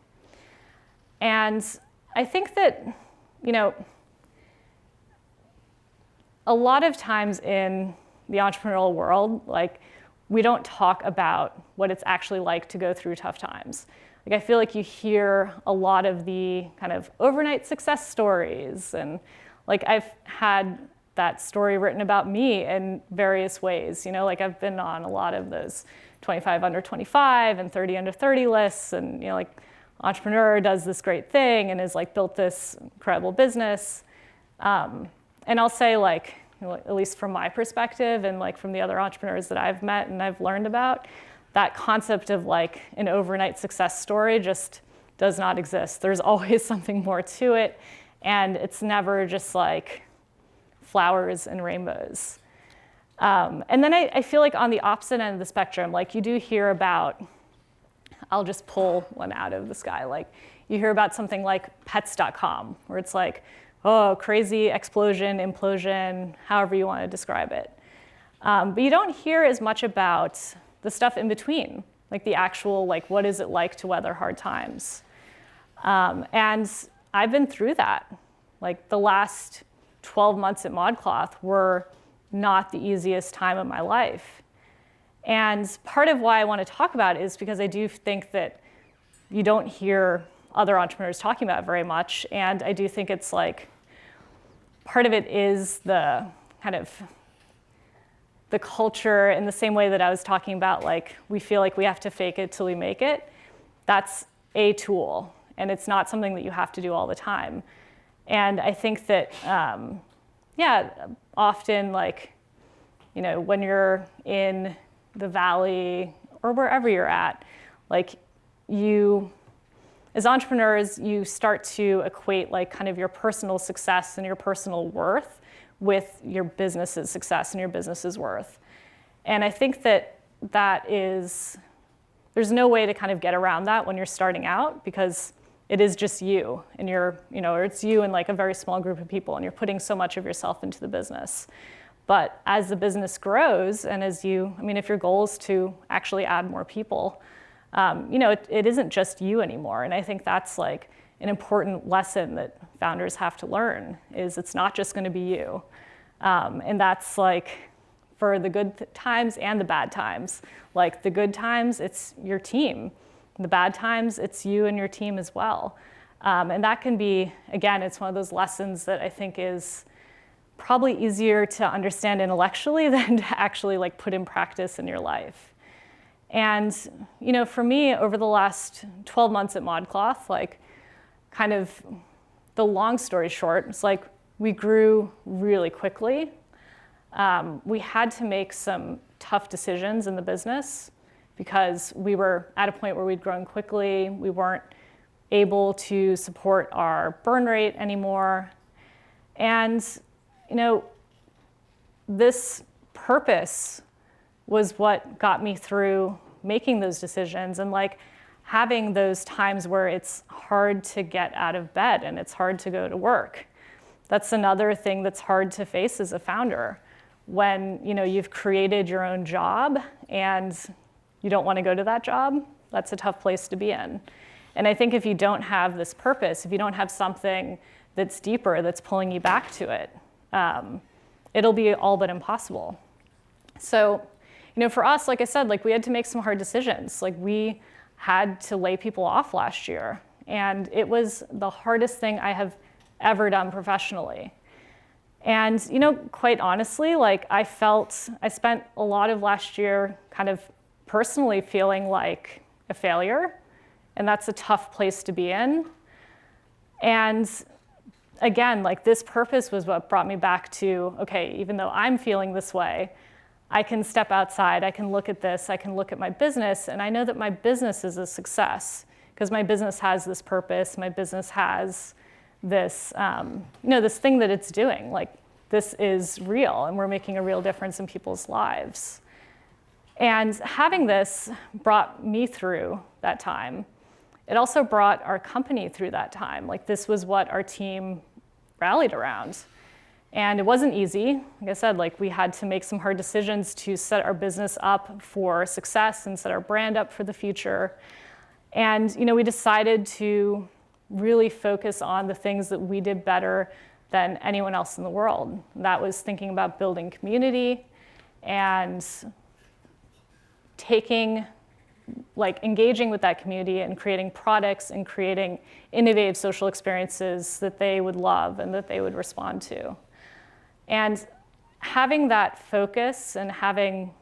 And I think that, a lot of times in the entrepreneurial world, like, we don't talk about what it's actually like to go through tough times. Like, I feel like you hear a lot of the kind of overnight success stories, and like, I've had that story written about me in various ways. Like, I've been on a lot of those 25 under 25 and 30 under 30 lists, and like, entrepreneur does this great thing and has like built this incredible business. And I'll say, like, at least from my perspective and like from the other entrepreneurs that I've met and I've learned about, that concept of like an overnight success story just does not exist. There's always something more to it, and it's never just like flowers and rainbows. And then I feel like on the opposite end of the spectrum, like, you do hear about, I'll just pull one out of the sky, like, you hear about something like pets.com, where it's like, oh, crazy explosion, implosion, however you want to describe it. But you don't hear as much about the stuff in between, like the actual, like, what is it like to weather hard times? And I've been through that. Like, the last 12 months at ModCloth were not the easiest time of my life. And part of why I want to talk about it is because I do think that you don't hear other entrepreneurs talking about it very much. And I do think it's like, part of it is the kind of the culture, in the same way that I was talking about, like, we feel like we have to fake it till we make it. That's a tool, and it's not something that you have to do all the time. And I think that, often, like, when you're in the valley or wherever you're at, like, as entrepreneurs, you start to equate like kind of your personal success and your personal worth with your business's success and your business's worth. And I think that there's no way to kind of get around that when you're starting out, because it is just you, and or it's you and like a very small group of people, and you're putting so much of yourself into the business. But as the business grows, and if your goal is to actually add more people, it isn't just you anymore. And I think that's like an important lesson that founders have to learn, is it's not just going to be you. And that's like for the good times and the bad times. Like, the good times, it's your team. The bad times, it's you and your team as well. And that can be, again, it's one of those lessons that I think is probably easier to understand intellectually than to actually like put in practice in your life. And for me, over the last 12 months at ModCloth, like, kind of the long story short, it's like we grew really quickly. We had to make some tough decisions in the business because we were at a point where we'd grown quickly. We weren't able to support our burn rate anymore. And, this purpose was what got me through making those decisions, and like having those times where it's hard to get out of bed and it's hard to go to work. That's another thing that's hard to face as a founder, when you've created your own job and you don't want to go to that job. That's a tough place to be in. And I think if you don't have this purpose, if you don't have something that's deeper, that's pulling you back to it, it'll be all but impossible. So, for us, like I said, we had to make some hard decisions. We had to lay people off last year. And it was the hardest thing I have ever done professionally. And, quite honestly, I spent a lot of last year kind of personally feeling like a failure. And that's a tough place to be in. And again, this purpose was what brought me back to, okay, even though I'm feeling this way, I can step outside, I can look at this, I can look at my business, and I know that my business is a success because my business has this purpose, my business has this, this thing that it's doing. This is real, and we're making a real difference in people's lives. And having this brought me through that time. It also brought our company through that time. This was what our team rallied around. And it wasn't easy. Like I said, we had to make some hard decisions to set our business up for success and set our brand up for the future. And we decided to really focus on the things that we did better than anyone else in the world. That was thinking about building community and engaging with that community and creating products and creating innovative social experiences that they would love and that they would respond to. And having that focus and having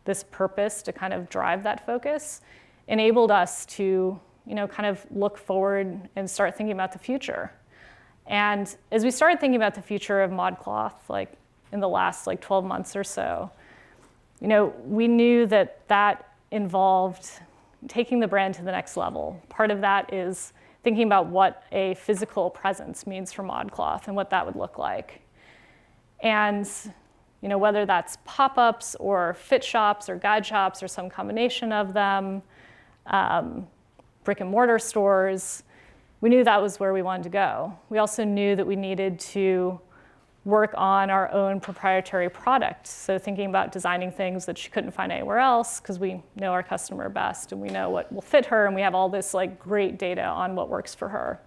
this purpose to kind of drive that focus enabled us to, kind of look forward and start thinking about the future. And as we started thinking about the future of ModCloth, in the last 12 months or so, we knew that involved taking the brand to the next level. Part of that is thinking about what a physical presence means for ModCloth and what that would look like. And whether that's pop-ups or fit shops or guide shops or some combination of them, brick and mortar stores, we knew that was where we wanted to go. We also knew that we needed to work on our own proprietary product. So thinking about designing things that she couldn't find anywhere else because we know our customer best and we know what will fit her and we have all this great data on what works for her.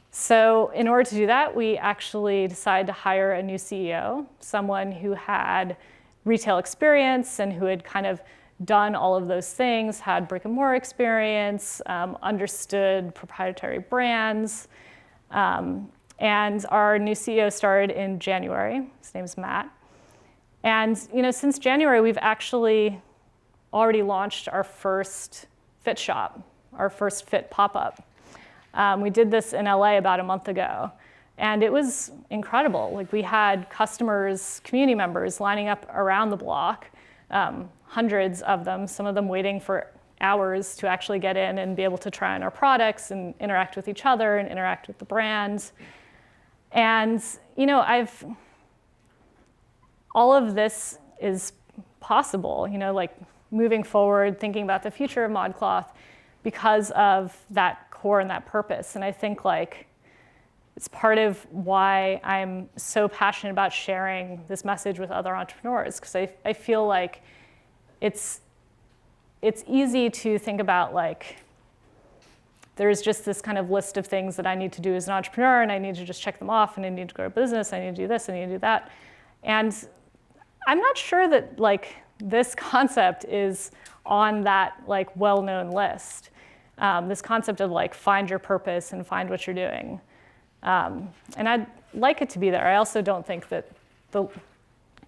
So in order to do that, we actually decided to hire a new CEO, someone who had retail experience and who had kind of done all of those things, had brick and mortar experience, understood proprietary brands. And our new CEO started in January. His name is Matt. And since January, we've actually already launched our first fit shop, our first fit pop-up. We did this in LA about a month ago, and it was incredible. We had customers, community members lining up around the block, hundreds of them, some of them waiting for hours to actually get in and be able to try on our products and interact with each other and interact with the brand. And all of this is possible, moving forward, thinking about the future of ModCloth because of that core and that purpose. And I think it's part of why I'm so passionate about sharing this message with other entrepreneurs, because I feel like it's easy to think about there's just this kind of list of things that I need to do as an entrepreneur, and I need to just check them off, and I need to grow a business, I need to do this, I need to do that. And I'm not sure that this concept is on that well-known list. This concept of find your purpose and find what you're doing. And I'd like it to be there. I also don't think that the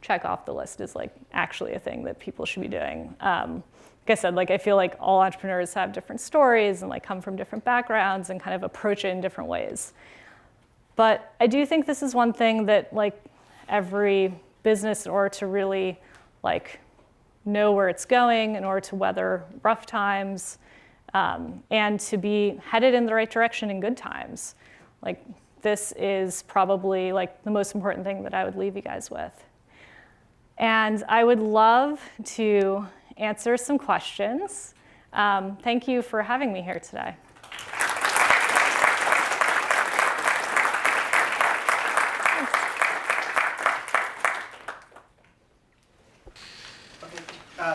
check off the list is actually a thing that people should be doing. Like I said, I feel like all entrepreneurs have different stories and come from different backgrounds and kind of approach it in different ways. But I do think this is one thing that every business, in order to really know where it's going, in order to weather rough times, and to be headed in the right direction in good times, this is probably the most important thing that I would leave you guys with. And I would love to answer some questions. Thank you for having me here today.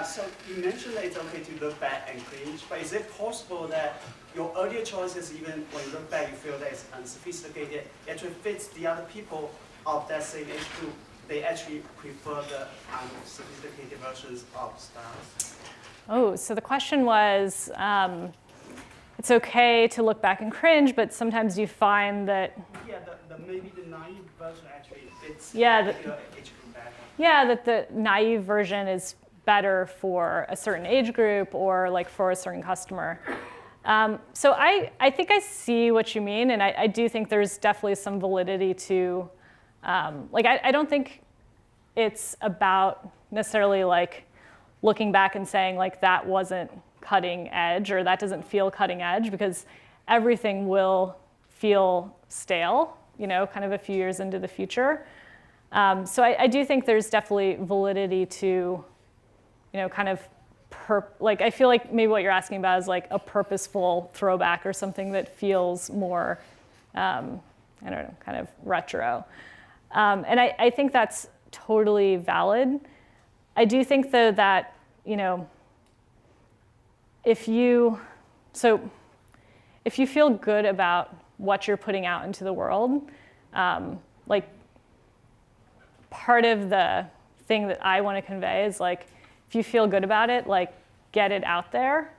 So you you mentioned that it's okay to look back and cringe, but is it possible that your earlier choices, even when you look back, you feel that it's unsophisticated, it actually fits the other people of that same age group? They actually prefer the unsophisticated versions of styles? Oh, so the question was, it's okay to look back and cringe, but sometimes you find that... Yeah, maybe the naive version actually fits the age group better. Yeah, that the naive version is better for a certain age group or like for a certain customer. So I think I see what you mean, and I do think there's definitely some validity to, I don't think it's about necessarily like looking back and saying like that wasn't cutting edge or that doesn't feel cutting edge, because everything will feel stale, kind of a few years into the future. So I do think there's definitely validity to, kind of, I feel like maybe what you're asking about is like a purposeful throwback or something that feels more, I don't know, kind of retro. And I think that's totally valid. I do think though that, if you feel good about what you're putting out into the world, part of the thing that I want to convey is like, if you feel good about it, like get it out there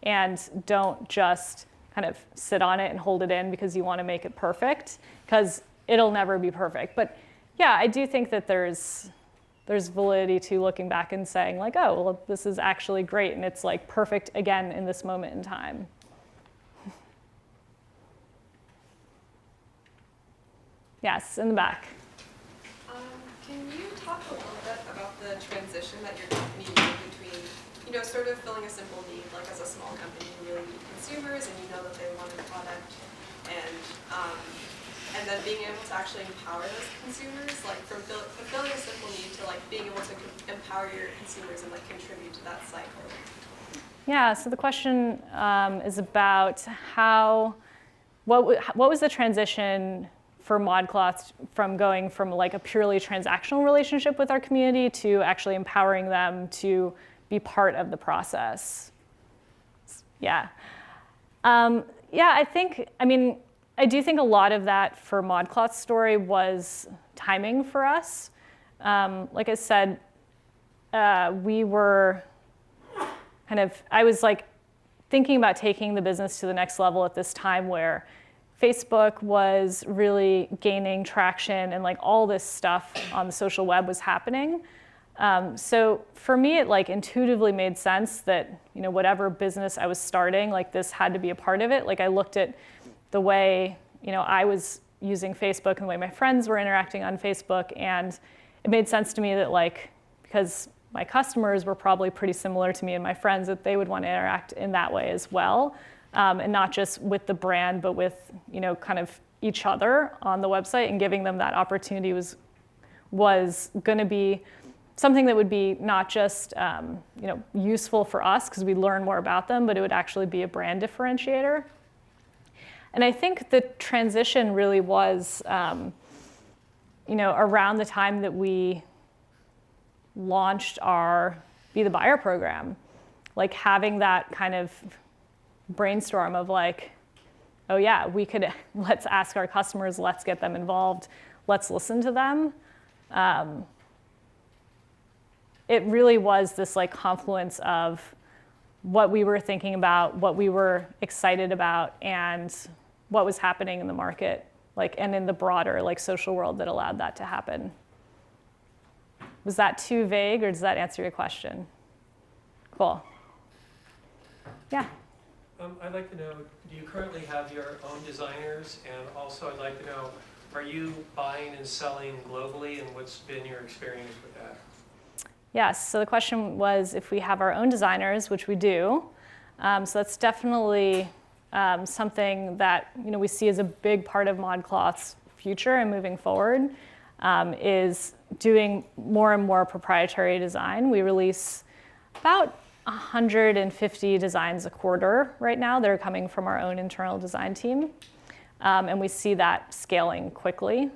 and don't just kind of sit on it and hold it in because you want to make it perfect, because it'll never be perfect. But yeah, I do think that there's validity to looking back and saying like, oh, well, this is actually great and it's like perfect again in this moment in time. Yes, in the back. Can you talk a little bit about the transition that your company made between, sort of filling a simple need, like as a small company, you really need consumers and you know that they want a product, and then being able to actually empower those consumers, like from fulfilling a simple need to like being able to empower your consumers and like contribute to that cycle? Yeah, so the question is about what was the transition for ModCloth from going from like a purely transactional relationship with our community to actually empowering them to be part of the process? Yeah. I do think a lot of that for ModCloth's story was timing for us. Like I said, we were I was like thinking about taking the business to the next level at this time where Facebook was really gaining traction and like all this stuff on the social web was happening. So for me, it like intuitively made sense that, whatever business I was starting, like this had to be a part of it. Like I looked at the way, I was using Facebook and the way my friends were interacting on Facebook, and it made sense to me that like, because my customers were probably pretty similar to me and my friends, that they would want to interact in that way as well. And not just with the brand, but with, kind of each other on the website, and giving them that opportunity was going to be something that would be not just, useful for us because we'd learn more about them, but it would actually be a brand differentiator. And I think the transition really was, around the time that we launched our Be the Buyer program, like having that kind of brainstorm of like, oh yeah, let's ask our customers, let's get them involved, let's listen to them. It really was this like confluence of what we were thinking about, what we were excited about, and what was happening in the market, like, and in the broader like social world that allowed that to happen. Was that too vague, or does that answer your question? Cool. Yeah. I'd like to know, do you currently have your own designers? And also I'd like to know, are you buying and selling globally, and what's been your experience with that? Yes, so the question was if we have our own designers, which we do. So that's definitely something that we see as a big part of ModCloth's future and moving forward, is doing more and more proprietary design. We release about 150 designs a quarter right now. They're coming from our own internal design team. And we see that scaling quickly.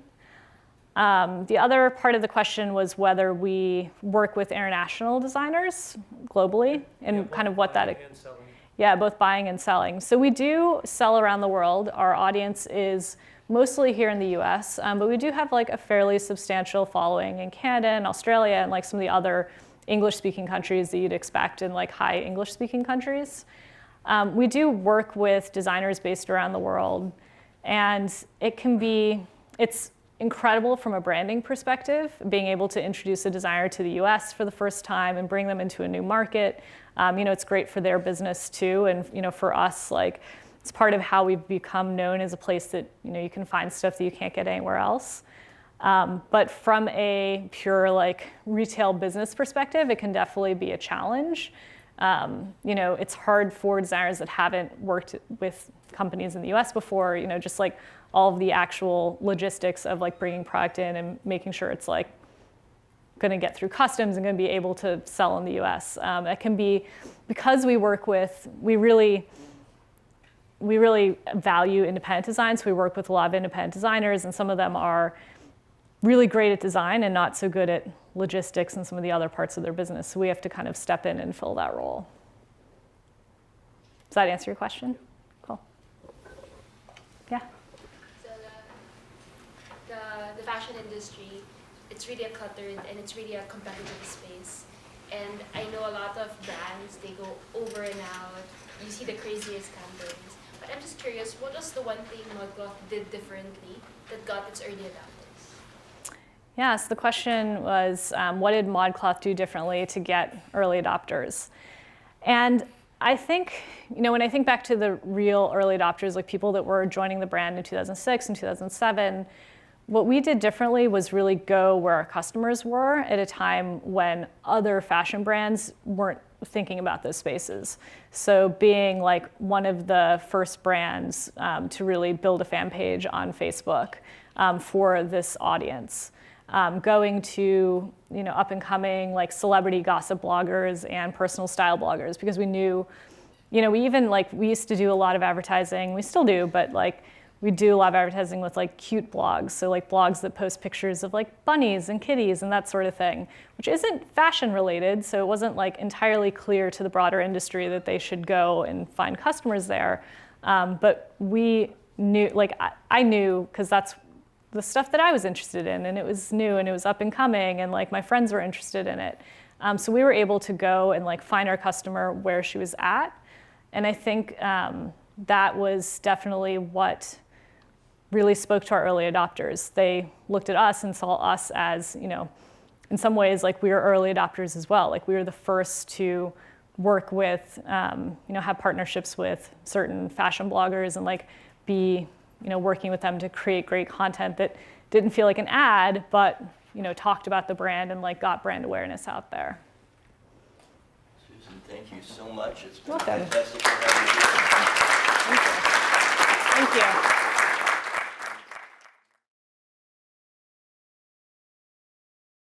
The other part of the question was whether we work with international designers globally and Yeah, kind of both what that. buying and selling. Yeah, both buying and selling. So we do sell around the world. Our audience is mostly here in the US, but we do have like a fairly substantial following in Canada and Australia and like some of the other English-speaking countries that you'd expect in like high English-speaking countries. We do work with designers based around the world, and it's incredible from a branding perspective, being able to introduce a designer to the US for the first time and bring them into a new market. It's great for their business too, and for us, like it's part of how we've become known as a place that you can find stuff that you can't get anywhere else. But from a pure like retail business perspective, it can definitely be a challenge. It's hard for designers that haven't worked with companies in the US before, just like all of the actual logistics of like bringing product in and making sure it's like going to get through customs and going to be able to sell in the US. It can be, because we really value independent design, so we work with a lot of independent designers, and some of them are really great at design and not so good at logistics and some of the other parts of their business. So we have to kind of step in and fill that role. Does that answer your question? Cool. Yeah? So the fashion industry, it's really a cluttered and it's really a competitive space. And I know a lot of brands, they go over and out. You see the craziest campaigns. But I'm just curious, what was the one thing ModCloth did differently that got its early adopters? Yes, the question was, what did ModCloth do differently to get early adopters? And I think, when I think back to the real early adopters, like people that were joining the brand in 2006 and 2007, what we did differently was really go where our customers were at a time when other fashion brands weren't thinking about those spaces. So being like one of the first brands to really build a fan page on Facebook for this audience. Going to up and coming like celebrity gossip bloggers and personal style bloggers, because we knew, we used to do a lot of advertising, we still do, but like we do a lot of advertising with like cute blogs, so like blogs that post pictures of like bunnies and kitties and that sort of thing, which isn't fashion related, so it wasn't like entirely clear to the broader industry that they should go and find customers there. But we knew, like I knew, because that's the stuff that I was interested in, and it was new and it was up and coming, and like my friends were interested in it. So we were able to go and like find our customer where she was at, and I think that was definitely what really spoke to our early adopters. They looked at us and saw us as, in some ways, like we were early adopters as well. Like we were the first to work with, have partnerships with certain fashion bloggers and like be, working with them to create great content that didn't feel like an ad, but, talked about the brand and like got brand awareness out there. Susan, thank you so much. It's been Welcome. fantastic to have you here.